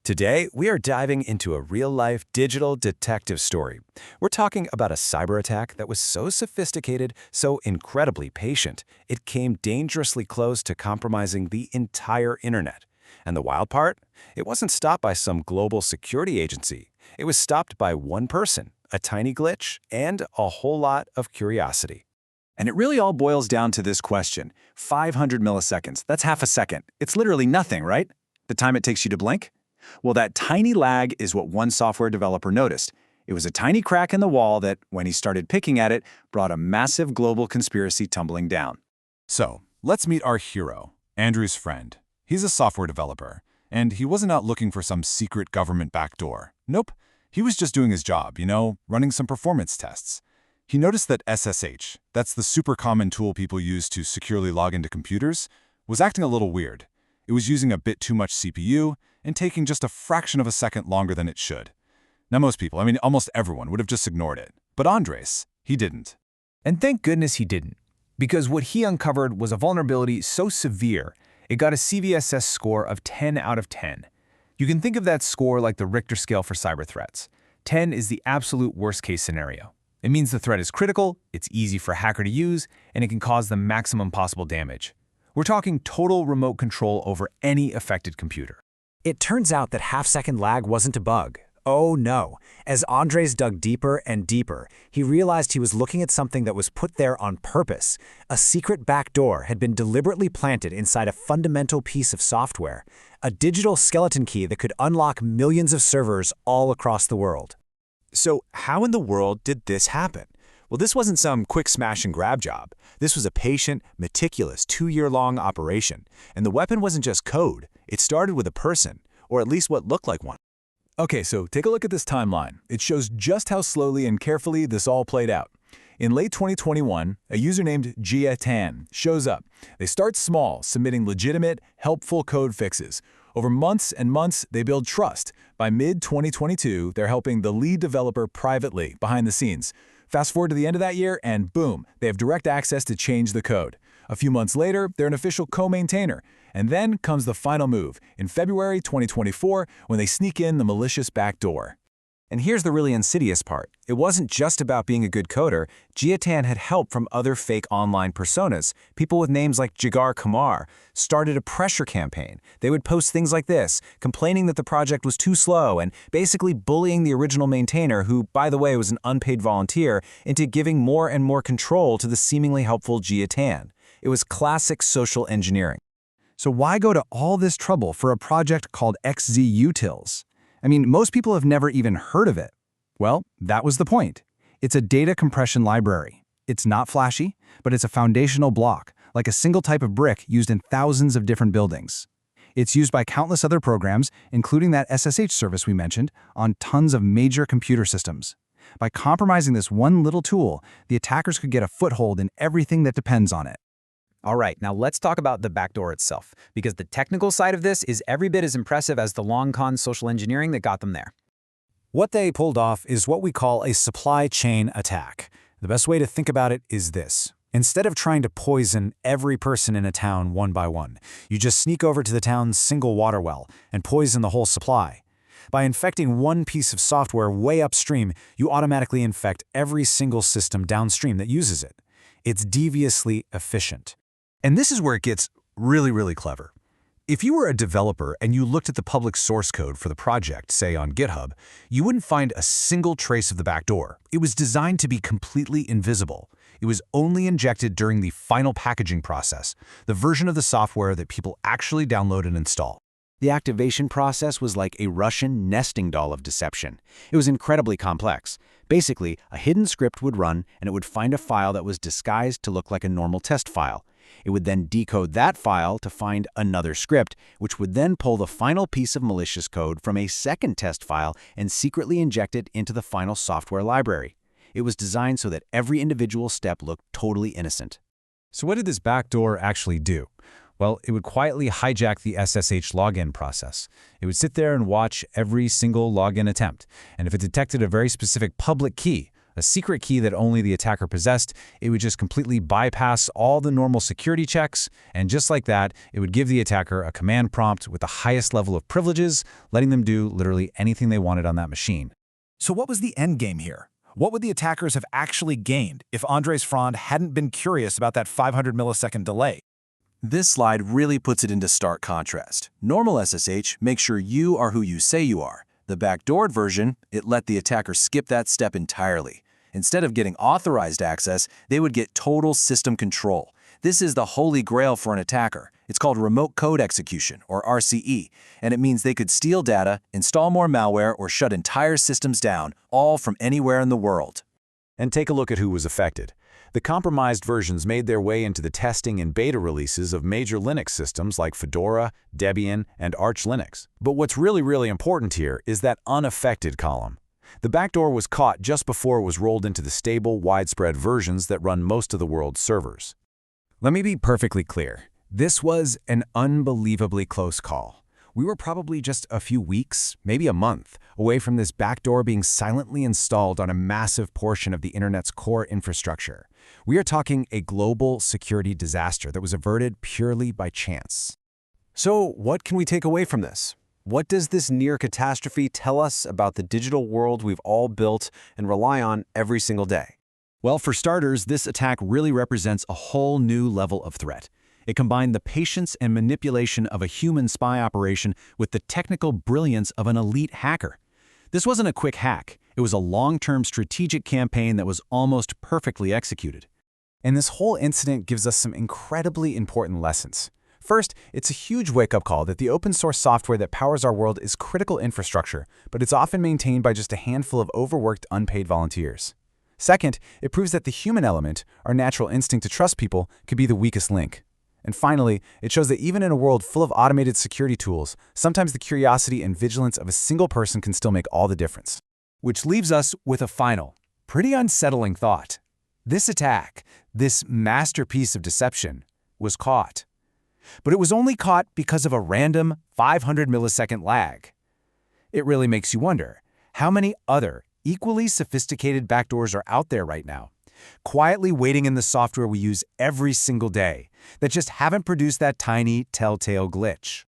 Today, we are diving into a real-life digital detective story. We're talking about a cyber attack that was so sophisticated, so incredibly patient, it came dangerously close to compromising the entire internet. And the wild part? It wasn't stopped by some global security agency. It was stopped by one person, a tiny glitch, and a whole lot of curiosity. And it really all boils down to this question. 500 milliseconds, that's half a second. It's literally nothing, right? The time it takes you to blink? Well, that tiny lag is what one software developer noticed. It was a tiny crack in the wall that, when he started picking at it, brought a massive global conspiracy tumbling down. So, let's meet our hero, Andrew's friend. He's a software developer, and he wasn't out looking for some secret government backdoor. Nope, he was just doing his job, running some performance tests. He noticed that SSH, that's the super common tool people use to securely log into computers, was acting a little weird. It was using a bit too much CPU and taking just a fraction of a second longer than it should. Now most people, almost everyone, would have just ignored it. But Andres, he didn't. And thank goodness he didn't, because what he uncovered was a vulnerability so severe, it got a CVSS score of 10 out of 10. You can think of that score like the Richter scale for cyber threats. 10 is the absolute worst-case scenario. It means the threat is critical, it's easy for a hacker to use, and it can cause the maximum possible damage. We're talking total remote control over any affected computer. It turns out that half-second lag wasn't a bug. Oh no. As Andres dug deeper and deeper, he realized he was looking at something that was put there on purpose. A secret backdoor had been deliberately planted inside a fundamental piece of software, a digital skeleton key that could unlock millions of servers all across the world. So how in the world did this happen? Well, this wasn't some quick smash and grab job. This was a patient, meticulous, 2-year-long operation. And the weapon wasn't just code. It started with a person, or at least what looked like one. Okay, so take a look at this timeline. It shows just how slowly and carefully this all played out. In late 2021, a user named Gia Tan shows up. They start small, submitting legitimate, helpful code fixes. Over months and months, they build trust. By mid-2022, they're helping the lead developer privately, behind the scenes. Fast forward to the end of that year, and boom, they have direct access to change the code. A few months later, they're an official co-maintainer. And then comes the final move, in February 2024, when they sneak in the malicious backdoor. And here's the really insidious part. It wasn't just about being a good coder. Gia Tan had help from other fake online personas. People with names like Jigar Kumar started a pressure campaign. They would post things like this, complaining that the project was too slow and basically bullying the original maintainer, who, by the way, was an unpaid volunteer, into giving more and more control to the seemingly helpful Gia Tan. It was classic social engineering. So why go to all this trouble for a project called XZ Utils? Most people have never even heard of it. Well, that was the point. It's a data compression library. It's not flashy, but it's a foundational block, like a single type of brick used in thousands of different buildings. It's used by countless other programs, including that SSH service we mentioned, on tons of major computer systems. By compromising this one little tool, the attackers could get a foothold in everything that depends on it. All right, now let's talk about the backdoor itself, because the technical side of this is every bit as impressive as the long-con social engineering that got them there. What they pulled off is what we call a supply chain attack. The best way to think about it is this. Instead of trying to poison every person in a town one by one, you just sneak over to the town's single water well and poison the whole supply. By infecting one piece of software way upstream, you automatically infect every single system downstream that uses it. It's deviously efficient. And this is where it gets really clever. If you were a developer and you looked at the public source code for the project, say on GitHub, you wouldn't find a single trace of the backdoor. It was designed to be completely invisible. It was only injected during the final packaging process, the version of the software that people actually download and install. The activation process was like a Russian nesting doll of deception. It was incredibly complex. Basically, a hidden script would run and it would find a file that was disguised to look like a normal test file. It would then decode that file to find another script, which would then pull the final piece of malicious code from a second test file and secretly inject it into the final software library. It was designed so that every individual step looked totally innocent. So what did this backdoor actually do? Well, it would quietly hijack the SSH login process. It would sit there and watch every single login attempt. And if it detected a very specific public key, a secret key that only the attacker possessed. It would just completely bypass all the normal security checks, and just like that, it would give the attacker a command prompt with the highest level of privileges, letting them do literally anything they wanted on that machine. So what was the end game here? What would the attackers have actually gained if Andres Frond hadn't been curious about that 500-millisecond delay? This slide really puts it into stark contrast. Normal SSH makes sure you are who you say you are. The backdoored version, it let the attacker skip that step entirely. Instead of getting authorized access, they would get total system control. This is the holy grail for an attacker. It's called remote code execution, or RCE, and it means they could steal data, install more malware, or shut entire systems down, all from anywhere in the world. And take a look at who was affected. The compromised versions made their way into the testing and beta releases of major Linux systems like Fedora, Debian, and Arch Linux. But what's really important here is that unaffected column. The backdoor was caught just before it was rolled into the stable, widespread versions that run most of the world's servers. Let me be perfectly clear. This was an unbelievably close call. We were probably just a few weeks, maybe a month, away from this backdoor being silently installed on a massive portion of the internet's core infrastructure. We are talking a global security disaster that was averted purely by chance. So, what can we take away from this? What does this near catastrophe tell us about the digital world we've all built and rely on every single day? Well, for starters, this attack really represents a whole new level of threat. It combined the patience and manipulation of a human spy operation with the technical brilliance of an elite hacker. This wasn't a quick hack. It was a long-term strategic campaign that was almost perfectly executed. And this whole incident gives us some incredibly important lessons. First, it's a huge wake-up call that the open-source software that powers our world is critical infrastructure, but it's often maintained by just a handful of overworked, unpaid volunteers. Second, it proves that the human element, our natural instinct to trust people, could be the weakest link. And finally, it shows that even in a world full of automated security tools, sometimes the curiosity and vigilance of a single person can still make all the difference. Which leaves us with a final, pretty unsettling thought. This attack, this masterpiece of deception, was caught. But it was only caught because of a random 500-millisecond lag. It really makes you wonder, how many other equally sophisticated backdoors are out there right now, quietly waiting in the software we use every single day, that just haven't produced that tiny telltale glitch?